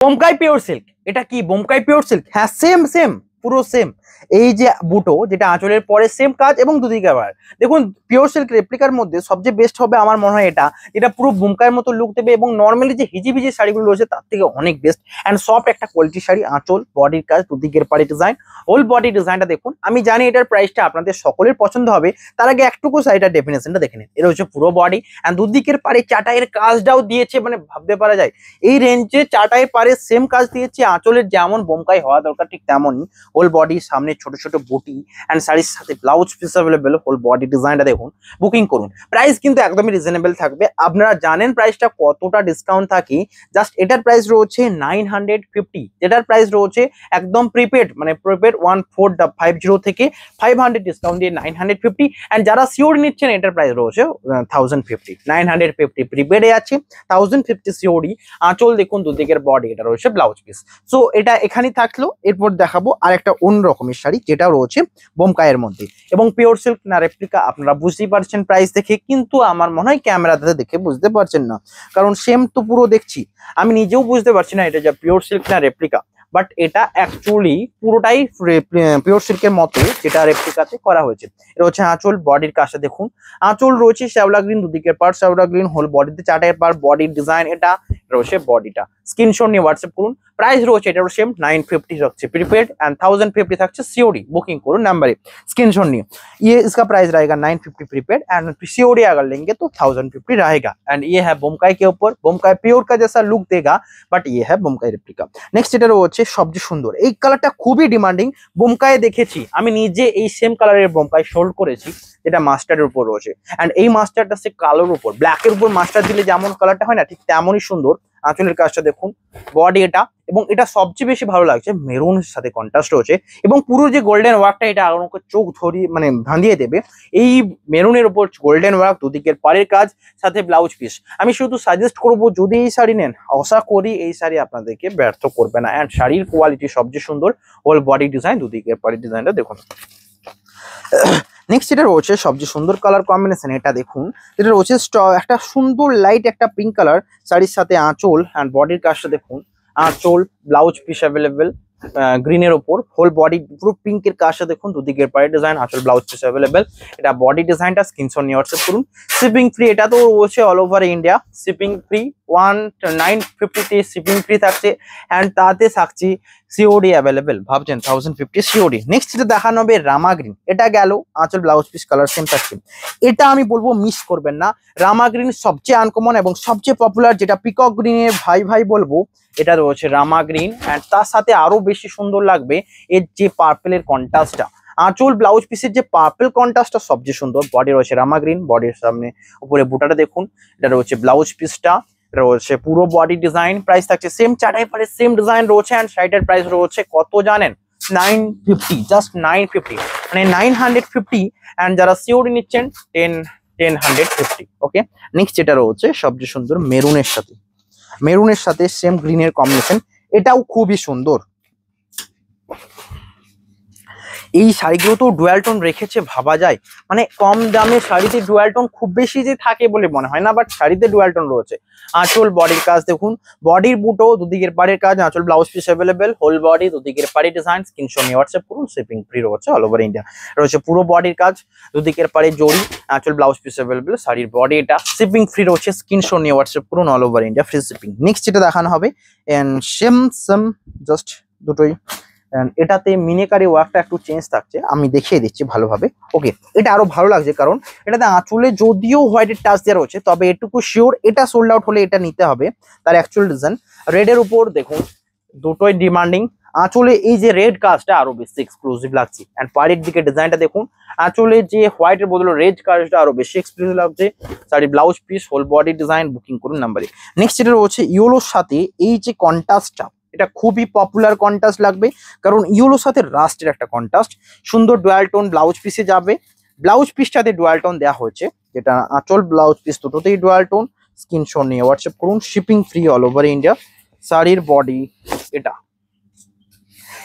Bomkai pure silk, এটা কি Bomkai pure silk? হ্যাঁ সেম সেম, পুরো সেম। এই যে বুটো যেটা আঁচলের পরে সেম কাজ এবং দুদিকে আবার দেখুন পিওর সিল্ক রেপ্লিকার মধ্যে সবচেয়ে বেস্ট হবে আমার মনে হয় এটা, এটা পুরো বুমকাইয়ের মতো লুক দেবে এবং নর্মালি যে হিজিবিজি শাড়িগুলো রয়েছে তার থেকে অনেক বেস্ট অ্যান্ড সফট একটা কোয়ালিটি শাড়ি। আঁচল, বডির কাজ, দুদিকের পাড়ি ডিজাইন, হোল বডি ডিজাইনটা দেখুন। আমি জানি এটার প্রাইসটা আপনাদের সকলের পছন্দ হবে, তার আগে একটুকু শাড়িটার ডেফিনেশনটা দেখে নিন। এটা হচ্ছে পুরো বডি অ্যান্ড দুদিকের পাড়ে চাটাইয়ের কাজটাও দিয়েছে, মানে ভাবতে পারা যায় এই রেঞ্জে চাটাই পারে সেম কাজ দিয়েছে। আঁচলের যেমন বোমকাই হওয়া দরকার ঠিক তেমনই, হোল বডি, সামনে ছোট ছোট বুটি অ্যান্ড শাড়ির সাথে blouse piece available. Whole body ডিজাইনটা দেখুন, বুকিং করুন। প্রাইস কিন্তু একদমই রিজনেবল থাকবে, আপনারা জানেন প্রাইসটা কতটা ডিসকাউন্ট থাকে। জাস্ট এটার প্রাইস রয়েছে 950, যেটার প্রাইস রয়েছে একদম প্রিপেড, মানে প্রিপেড 1450 থেকে 500 ডিসকাউন্ট দিয়ে 950। অ্যান্ড যারা সিওর নিচ্ছেন এটার প্রাইস রয়েছে 1050। 950 প্রিপেডে আছে, 1050 সিওরি। আঁচল দেখুন, দুদিকের বডি, এটা রয়েছে ব্লাউজ পিস। সো এটা এখানেই থাকলো, এরপর দেখাবো আর একটা অন্য রকমের শাড়ি যেটা রয়েছে বোমকাইয়ের মধ্যে এবং পিওর সিল্ক না রেপ্লিকা। আপনারা বুঝতেই পারছেন প্রাইস দেখে, কিন্তু আমার মনে হয় ক্যামেরাতে দেখে বুঝতে পারছেন না, কারণ সেম তো পুরো দেখছি, আমি নিজেও বুঝতে পারছি না এটা যে পিওর সিল্ক না রেপ্লিকা। বাট এটা অ্যাকচুয়ালি পুরোটাই পিওর সিল্কের মতো, যেটা রেপ্লিকাতে করা হয়েছে। এটা হচ্ছে আঁচল, বডির কাজটা দেখুন। আঁচল রয়েছে শ্যাওলা গ্রিন, দুদিকের পার্ট শ্যাওলা গ্রিন, হোল বডিতে চাটের পার্ট, বডির ডিজাইন এটা রয়েছে বডিটা। স্ক্রিনশট নিয়ে হোয়াটসঅ্যাপ করুন। প্রাইস রয়েছে এটারও সেম 950 থাকছে प्रीपेड एंड 1050 থাকছে सीओडी। बुकिंग करो नंबर स्क्रीनशॉट नहीं, ये इसका प्राइस रहेगा 950 प्रीपेड एंड सीओडी अगर लेंगे तो 1050 रहेगा। एंड ये है बोमकाई के ऊपर, बोमकाई प्योर का जैसा लुक देगा, बट ये है बोमकाई रेप्लिका। नेक्स्ट এটার হচ্ছে সবচেয়ে সুন্দর, এই কালারটা খুবই ডিমান্ডিং। বোমকাই দেখেছি আমি নিজে, এই সেম কালারের বোমকাই সোল্ড করেছি, যেটা মাস্টারের উপর রয়েছে। এন্ড এই মাস্টারটা সে কালোর উপর, ব্ল্যাকের উপর মাস্টার দিলে যেমন কালারটা হয় না, ঠিক তেমনই সুন্দর। আঁচলের কাজটা দেখুন, বডি এটা, এবং এটা সবচেয়ে বেশি ভালো লাগছে মেরুনের সাথে কন্ট্রাস্ট রয়েছে এবং পুরো যে গোল্ডেন ওয়ার্কটা এটা আমাকে চোখ ধরিয়ে মানে ধাঁধিয়ে দেবে। এই মেরুনের উপর গোল্ডেন ওয়ার্ক, দুদিকের পাড়ের কাজ, সাথে ব্লাউজ পিস। আমি শুধু সাজেস্ট করব যদি এই শাড়ি নেন, আশা করি এই শাড়ি আপনাদেরকে ব্যর্থ করবে না। অ্যান্ড শাড়ির কোয়ালিটি সবচেয়ে সুন্দর, হোল বডি ডিজাইন, দুদিকের পাড়ের ডিজাইনটা দেখুন। নেক্সট যেটা রয়েছে সবচেয়ে সুন্দর কালার কম্বিনেশন, এটা দেখুন। এটা রয়েছে একটা সুন্দর লাইট একটা পিঙ্ক কালার, শাড়ির সাথে আঁচল অ্যান্ড বডির কাজটা দেখুন। আঁচল, ব্লাউজ পিস অ্যাভেলেবেল গ্রিনের ওপর, হোল বডি পুরো পিঙ্কের কাজটা দেখুন, দুদিকের পাড়ের ডিজাইন, আঁচল, ব্লাউজ পিস অ্যাভেলেবেল। এটা বডি ডিজাইনটা স্ক্রিনশট নিয়ে হোয়াটসঅ্যাপ করুন। শিপিং ফ্রি, এটা তো রয়েছে all over India. Shipping free 950 shipping free থাকছে অ্যান্ড তাতে থাকছে সিওডি অ্যাভেলেবেল। ভাবছেন 1050 সিওডি। নেক্সট যেটা দেখানো হবে রামা গ্রিন, এটা গেল আঁচল, ব্লাউজ পিস কালার সেম থাকছে। এটা আমি বলবো মিস করবেন না, রামা গ্রিন সবচেয়ে আনকমন এবং সবচেয়ে পপুলার, যেটা পিকক গ্রিনের ভাই ভাই বলবো, এটা রয়েছে রামা গ্রিন। অ্যান্ড তার সাথে আরো বেশি সুন্দর লাগবে এর যে পার্পেলের কন্ট্রাস্টটা, আঁচল ব্লাউজ পিসের যে পার্পল কন্ট্রাস্টটা সবচেয়ে সুন্দর। বডি রয়েছে রামা গ্রিন, বডির সামনে উপরে বুটাটা দেখুন, এটা রয়েছে ব্লাউজ পিসটা, রয়েছে পুরো বডি ডিজাইন। প্রাইস থাকছে সেম, চাটাই পারে সেম ডিজাইন রয়েছে। অ্যান্ড শাড়িটার প্রাইস রয়েছে কত জানেন? 950, জাস্ট 950, মানে 950। অ্যান্ড যারা সিওরি নিচ্ছেন 1050। ওকে, নেক্সট যেটা রয়েছে সবচেয়ে সুন্দর মেরুনের সাথে, মেরুনের সাথে সেম গ্রিনের কম্বিনেশন, এটাও খুবই সুন্দর। এই শাড়িগুলো তো ডুয়াল টোন রেখেছে, ভাবা যায় মানে কম দামে শাড়িতে ডুয়াল টোন খুব বেশি যে থাকে বলে মনে হয় না, বাট শাড়িতে ডুয়াল টোন রয়েছে। আঁচল, বডির কাজ দেখুন, বডির বুটো, দুদিকের পাড়ের কাজ, আঁচল, blouse piece available, whole body, দুদিকের পাড়ি ডিজাইন। স্ক্রিনশট নিয়ে হোয়াটসঅ্যাপ করুন। শিপিং ফ্রি রয়েছে অল ওভার ইন্ডিয়া। রয়েছে পুরো বডির কাজ, দুদিকের পাড়ে জড়ি, আঁচল, ব্লাউজ পিস অ্যাভেলেবেল, শাড়ির বডি এটা। শিপিং ফ্রি রয়েছে, স্ক্রিনশট নিয়ে হোয়াটসঅ্যাপ করুন, all over India free shipping. Next যেটা দেখানো হবে এন্ড সেম জাস্ট দুটোই, এটাতে মিনেকারি ওয়ার্কটা একটু চেঞ্জ থাকছে, আমি দেখিয়ে দিচ্ছি ভালোভাবে। ওকে, এটা আরো ভালো লাগছে কারণ এটাতে আঁচলে যদিও হোয়াইটের টাচ দেওয়া রয়েছে, তবে এটুকু শিওর এটা সোল্ড আউট হলে এটা নিতে হবে, তার অ্যাকচুয়াল রিজন। রেডের উপর দেখুন, দুটোই ডিমান্ডিং। আঁচলে এই যে রেড কাজটা আরো বেশি এক্সক্লুসিভ লাগছে। অ্যান্ড পাড়ের দিকে ডিজাইনটা দেখুন, আঁচলে যে হোয়াইটের বদলে রেড কাজটা আরো বেশি এক্সক্লুসিভ লাগছে। Sari, blouse piece, whole body design. Booking করুন নাম্বারে। নেক্সট যেটা রয়েছে ইয়েলোর সাথে এই যে কন্ট্রাস্টটা, এটা খুবই পপুলার কন্ট্রাস্ট লাগবে, কারণ ইয়েলোর সাথে রাস্টের একটা কন্ট্রাস্ট, সুন্দর ডুয়াল টোন ব্লাউজ পিসে যাবে। ব্লাউজ পিসটাতে ডুয়াল টোন দেওয়া হয়েছে, যেটা আঁচল, ব্লাউজ পিস দুটোতেই ডুয়াল টোন। স্ক্রিনশট নিয়ে হোয়াটসঅ্যাপ করুন। Shipping free all over India. শাড়ির বডি এটা,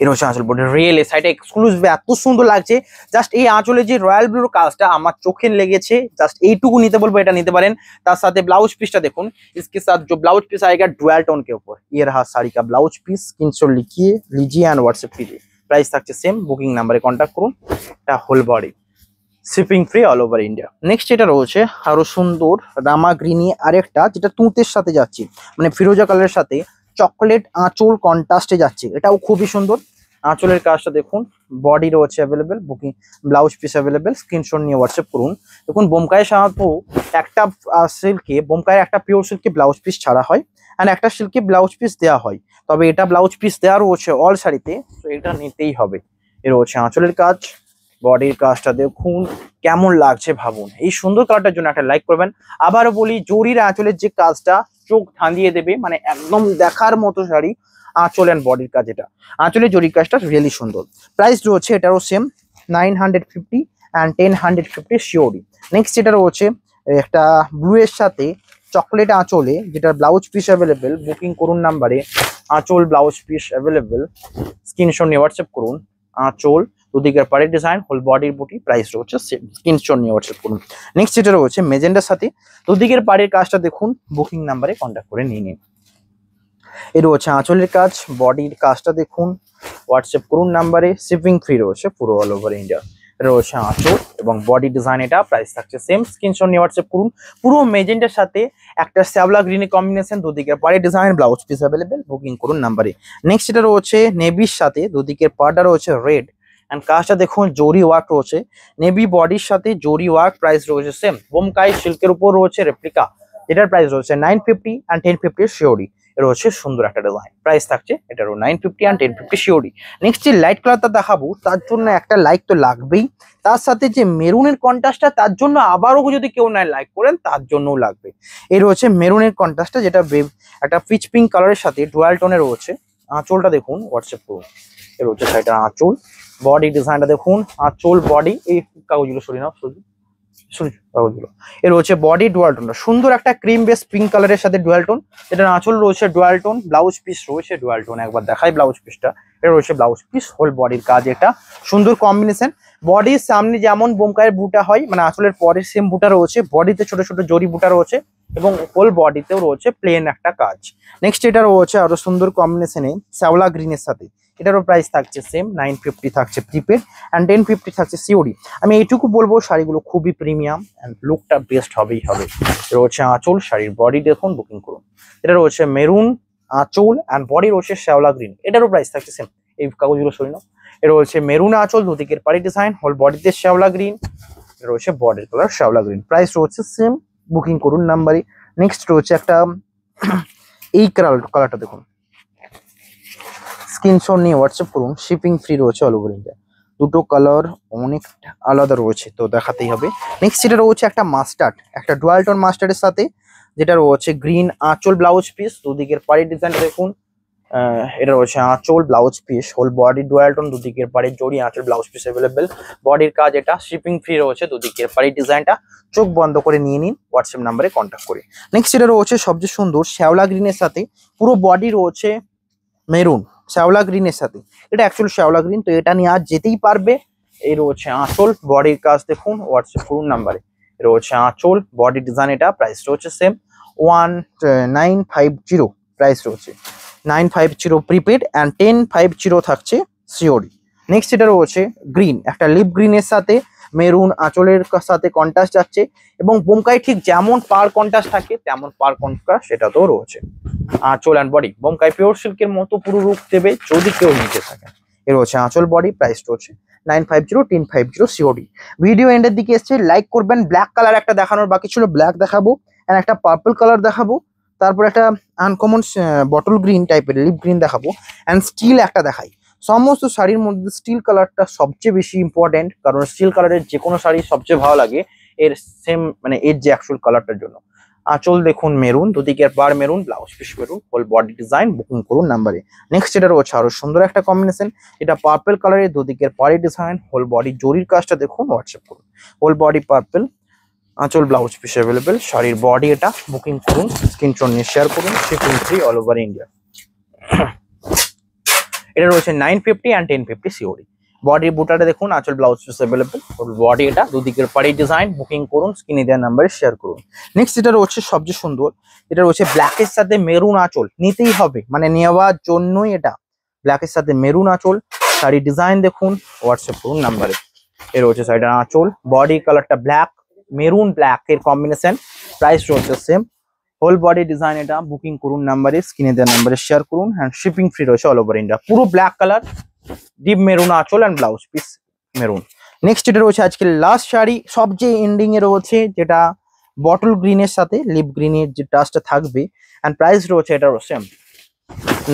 এর হচ্ছে আঁচল বডি রিয়েল সাইডে এক্সক্লুসিভ এত সুন্দর লাগছে। জাস্ট এই আঁচলে যে রয়্যাল ব্লুর কাজটা আমার চোখে লেগেছে, জাস্ট এইটুকু নিতে বলবো, এটা নিতে পারেন। তার সাথে ব্লাউজ পিসটা দেখুন, इसके साथ जो ब्लाउज पीस आएगा डुअल टोन के ऊपर, ये रहा साड़ी का ब्लाउज पीस। स्क्रीनशॉट लिखिए लीजिए एंड व्हाट्सएप कीजिए। प्राइस থাকছে সেম, বুকিং নাম্বারে কন্ট্যাক্ট করুন। এটা whole body shipping free all over India. Next এটা রয়েছে আরো সুন্দর রামা গ্রিনি আরেকটা, যেটা তুঁতের সাথে যাচ্ছে, মানে ফিরোজা কালারের সাথে চকলেট আঁচল কন্ট্রাস্টে যাচ্ছে, এটাও খুবই সুন্দর। আঁচলের কাজটা দেখুন, বডি রয়েছে available, booking blouse piece available. Screenshot নিয়ে হোয়াটসঅ্যাপ করুন। দেখুন বোমকায় সাধারণত একটা সিল্কে, বোমকায় একটা পিওর সিল্কে ব্লাউজ পিস ছাড়া হয় অ্যান্ড একটা সিল্কে ব্লাউজ পিস দেওয়া হয়, তবে এটা ব্লাউজ পিস দেওয়া রয়েছে অল শাড়িতে, তো এটা নিতেই হবে। এর রয়েছে আঁচলের কাজ, বডির কাজটা দেখুন কেমন লাগছে ভাবুন। এই সুন্দর কালারটার জন্য একটা লাইক করবেন। আবারও বলি, জরির আঁচলের যে কাজটা চোখ ধাঁধিয়ে দেবে, মানে একদম দেখার মতো শাড়ি। আঁচল অ্যান্ড বডির কাজ, এটা আঁচলের জরির কাজটা রিয়েলি সুন্দর। প্রাইস রয়েছে এটারও সেম 950 অ্যান্ড 1050 শিওরি। নেক্সট যেটা রয়েছে একটা ব্লু এর সাথে চকলেট আঁচলে, যেটা ব্লাউজ পিস অ্যাভেলেবেল, বুকিং করুন নাম্বারে। আঁচল ব্লাউজ পিস অ্যাভেলেবেল, স্ক্রিনশট নিয়ে হোয়াটসঅ্যাপ করুন। আঁচল দুদিকের পাড়ের ডিজাইন, হোল বডির বুটি, প্রাইস রয়েছে সেম, স্ক্রিনশট নিয়ে হোয়াটসঅ্যাপ করুন। নেক্সট যেটা রয়েছে মেজেন্ডার সাথে দুদিকের পাড়ের কাজটা দেখুন, বুকিং নাম্বারে কন্ট্যাক্ট করে নিয়ে নিন। এর রয়েছে আঁচলের কাজ, বডির কাজটা দেখুন, হোয়াটসঅ্যাপ করুন নাম্বারে, শিপিং ফ্রি রয়েছে পুরো অল ওভার ইন্ডিয়া। রয়েছে আঁচল এবং বডি ডিজাইন, এটা প্রাইস থাকছে সেম, স্ক্রিনশট নিয়ে হোয়াটসঅ্যাপ করুন। পুরো মেজেন্ডার সাথে একটা শ্যাওলা গ্রিনের কম্বিনেশন, দুদিকের পাড়ে design, blouse piece available, booking করুন নাম্বারে। নেক্সট এটা রয়েছে নেভির সাথে দুদিকের পাড়টা রয়েছে রেড অ্যান্ড কাজটা দেখুন জরি ওয়ার্ক রয়েছে, নেভি বডির সাথে জরি ওয়ার্ক, প্রাইস রয়েছে সেম। বোমকাই সিল্কের উপর রয়েছে রেপ্লিকা, যেটার প্রাইস রয়েছে 950 অ্যান্ড 1050 শিওরি। রয়েছে সুন্দর একটা ডিজাইন, প্রাইস থাকছে এটারও 950 অ্যান্ড 1050 শিওরি। নেক্সট যে লাইট কালারটা দেখাবো তার জন্য একটা লাইক তো লাগবেই, তার সাথে যে মেরুনের কন্ট্রাস্টটা তার জন্য আবারও যদি কেউ না লাইক করেন তার জন্যও লাগবে। এই রয়েছে মেরুনের কন্ট্রাস্টটা, যেটা একটা পিচ পিঙ্ক কালারের সাথে ডুয়াল টোনে রয়েছে। আঁচলটা দেখুন, হোয়াটসঅ্যাপ করুন। এর রয়েছে সাইডটা আঁচল, বডি ডিজাইনটা দেখুন, আঁচল বডি, এই কাগজগুলো সরি নাও, কাগজগুলো। এর রয়েছে বডি ডুয়াল টোনটা সুন্দর, একটা ক্রিম বেস পিঙ্ক কালারের সাথে ডুয়াল টোন, যেটা আঁচল রয়েছে ডুয়াল টোন, ব্লাউজ পিস রয়েছে ডুয়াল টোন। একবার দেখাই ব্লাউজ পিসটা, এটা রয়েছে ব্লাউজ পিস, হোল বডির কাজ, এটা সুন্দর কম্বিনেশন। বডির সামনে যেমন বোমকায়ের বুটা হয়, মানে আঁচলের পরে সেম বুটা রয়েছে, বডিতে ছোট ছোট জরি বুটা রয়েছে এবং হোল বডিতেও রয়েছে প্লেন একটা কাজ। নেক্সট এটা রয়েছে আরো সুন্দর কম্বিনেশনে শ্যাওলা গ্রিনের সাথে, এটারও প্রাইস থাকছে সেম, 950 থাকছে প্রিপেড অ্যান্ড 1050 থাকছে সিওডি। আমি এইটুকু বলবো শাড়িগুলো খুবই প্রিমিয়াম অ্যান্ড লুকটা বেস্ট হবেই হবে। রয়েছে আঁচল, শাড়ির বডি দেখুন, বুকিং করুন। এটা রয়েছে মেরুন আঁচল অ্যান্ড বডি রয়েছে শ্যাওলা গ্রিন, এটারও প্রাইস থাকছে সেম। এই কাগজগুলো সরি নাও। এটা রয়েছে মেরুন আঁচল, দুদিকের পাড়ি ডিজাইন, হোল বডিতে শ্যাওলা গ্রিন, রয়েছে বডির কালার শ্যাওলা গ্রিন, প্রাইস রয়েছে সেম, বুকিং করুন নাম্বারে। নেক্সট রয়েছে একটা এই কালারটা দেখুন, স্ক্রিনশট নিয়ে হোয়াটসঅ্যাপ করুন, শিপিং ফ্রি রয়েছে অল ওভার ইন্ডিয়া। দুটো কালার অনেক আলাদা রয়েছে, তো দেখাতেই হবে। নেক্সট যেটা রয়েছে একটা মাস্টার্ড, একটা ডুয়াল টোন মাস্টার্ডের সাথে, যেটা রয়েছে গ্রিন আঁচল ব্লাউজ পিস, দুদিকের পাড়ি ডিজাইনটা দেখুন। এটা রয়েছে আঁচল blouse piece, whole body dual tone, দুদিকের পাড়ি জড়ি, আঁচল ব্লাউজ পিস অ্যাভেলেবেল, বডির কাজ, এটা শিপিং ফ্রি রয়েছে, দুদিকের পাড়ি ডিজাইনটা চোখ বন্ধ করে নিয়ে নিন হোয়াটসঅ্যাপ নাম্বারে কন্ট্যাক্ট করে। নেক্সট যেটা রয়েছে সবচেয়ে সুন্দর শ্যাওলা গ্রিনের সাথে, পুরো বডি রয়েছে মেরুন শ্যাওলা গ্রিনের সাথে, এটা অ্যাকচুয়ালি শ্যাওলা গ্রিন, তো এটা নিয়ে আজ যেতেই পারবে। এই রয়েছে আঁচল, বডির কাজ দেখুন, হোয়াটসঅ্যাপ করুন নাম্বারে। রয়েছে আঁচল, বডি ডিজাইন, এটা প্রাইস রয়েছে সেম 1950, প্রাইস রয়েছে 950 প্রিপেড অ্যান্ড 1050 থাকছে সিওডি। নেক্সট এটা রয়েছে গ্রিন, একটা লিপ গ্রিনের সাথে মেরুন আঁচলের সাথে কন্ট্রাস্ট যাচ্ছে, এবং বোমকাই ঠিক যেমন পার কন্ট্রাস্ট থাকে তেমন পার কন্ট্রাস্ট সেটাতেও রয়েছে। আঁচল অ্যান্ড বডি বোমকাই পিওর সিল্কের মতো পুরো রূপ দেবে যদি কেউ নিতে থাকে। এর রয়েছে আঁচল বডি, প্রাইস রয়েছে 950 1050 সিওডি। ভিডিও এন্ডের দিকে এসছে, লাইক করবেন। ব্ল্যাক কালার একটা দেখানোর বাকি ছিল, ব্ল্যাক দেখাবো, অ্যান্ড একটা পার্পল কালার দেখাবো, তারপর একটা আনকমন বটল গ্রিন টাইপের লিপ গ্রিন দেখাবো, অ্যান্ড স্টিল একটা দেখাই। সমস্ত শাড়ির মধ্যে স্টিল কালারটা সবচেয়ে বেশি ইম্পর্টেন্ট, কারণ স্টিল কালারের যে কোনো শাড়ি সবচেয়ে ভালো লাগে এর সেম, মানে এর যে অ্যাকচুয়াল কালারটার জন্য। আঁচল দেখুন মেরুন, দুদিকের বার maroon, blouse piece maroon, whole body design, booking করুন নাম্বারে। নেক্সট এটা রয়েছে আরো সুন্দর একটা কম্বিনেশন, এটা পার্পল কালারের, দুদিকের পাড়ি ডিজাইন, হোল বডি জরির কাজটা দেখুন, হোয়াটসঅ্যাপ করুন। হোল বডি পার্পল, আঁচল ব্লাউজ পিস অ্যাভেলেবেল, শাড়ির বডি, এটা বুকিং করুন, স্ক্রিনশট নিয়ে শেয়ার করুন, shipping free all over India. এটা রয়েছে 950 অ্যান্ড 1050 সিওরি। বডি বুটাটা দেখুন, আঁচল ব্লাউজ পিস অ্যাভেলেবল। বডি এটা দুদিকের পাড়ি ডিজাইন। বুকিং করুন, স্ক্রিনে দেওয়া নাম্বারে শেয়ার করুন। নেক্সট এটা রয়েছে সবচেয়ে সুন্দর, এটা রয়েছে ব্ল্যাকের সাথে মেরুন আঁচল, নিতেই হবে মানে নেওয়ার জন্যই এটা। ব্ল্যাকের সাথে মেরুন আঁচল, শাড়ি ডিজাইন দেখুন, হোয়াটসঅ্যাপ করুন নাম্বারে। এর রয়েছে সাইডের আঁচল, বডি কালারটা ব্ল্যাক, মেরুন ব্ল্যাক এর কম্বিনেশন। প্রাইস রয়েছে সেম। হোল বডি ডিজাইন এটা। বুকিং করুন নাম্বারে, স্ক্রিনে দেওয়া নাম্বারে শেয়ার করুন। অ্যান্ড শিপিং ফ্রি রয়েছে অল ওভার ইন্ডিয়া। পুরো ব্ল্যাক কালার, ডিপ মেরুন আঁচল and blouse piece maroon. Next এটা রয়েছে আজকে লাস্ট শাড়ি, সবচেয়ে এন্ডিং এ রয়েছে, যেটা বটল গ্রিনের সাথে লিপ গ্রিনের যে টাচটা থাকবে। অ্যান্ড প্রাইস রয়েছে এটা সেম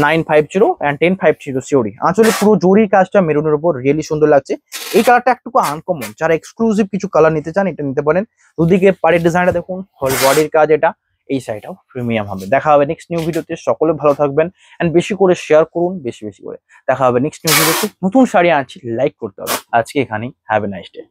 950 অ্যান্ড 1050 সিওরি। আঁচলে পুরো জরির কাজটা মেরুনের উপর রিয়েলি সুন্দর লাগছে। এই কালারটা একটু আনকমন, যারা এক্সক্লুসিভ কিছু কালার নিতে চান এটা নিতে পারেন। দুদিকে পাড়ের ডিজাইনটা দেখুন, হোল বডির কাজ এটা। এই সাইডটাও প্রিমিয়াম হবে। দেখা হবে নেক্সট নিউ ভিডিওতে। সকলে ভালো থাকবেন এন্ড বেশি করে শেয়ার করুন, বেশি বেশি করে। দেখা হবে নেক্সট নিউ ভিডিওতে। নতুন শাড়ি আনছি, লাইক করতে হবে। আজকে এখানেই, হ্যাভ এ নাইস ডে।